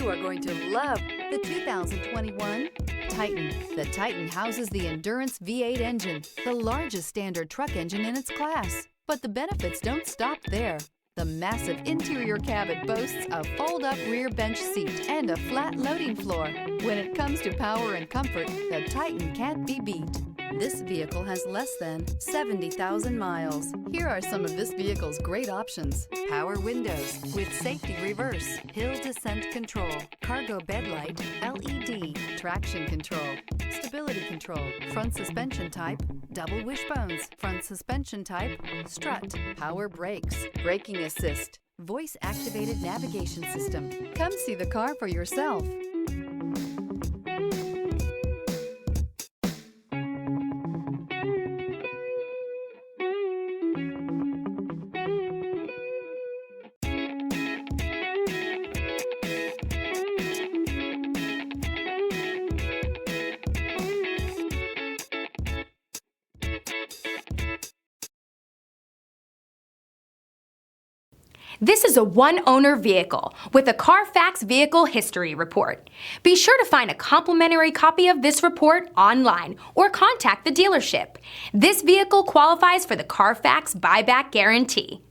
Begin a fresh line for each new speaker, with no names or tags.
are going to love the 2021 Titan. The Titan houses the Endurance V8 engine, the largest standard truck engine in its class. But the benefits don't stop there. The massive interior cabin boasts a fold-up rear bench seat and a flat loading floor. When it comes to power and comfort, the Titan can't be beat. This vehicle has less than 70,000 miles. Here are some of this vehicle's great options: power windows with safety reverse, hill descent control, cargo bed light, LED, traction control, stability control, front suspension type, double wishbones, front suspension type, strut, power brakes, braking assist, voice activated navigation system. Come see the car for yourself.
This is a one-owner vehicle with a Carfax Vehicle History Report. Be sure to find a complimentary copy of this report online or contact the dealership. This vehicle qualifies for the Carfax Buyback Guarantee.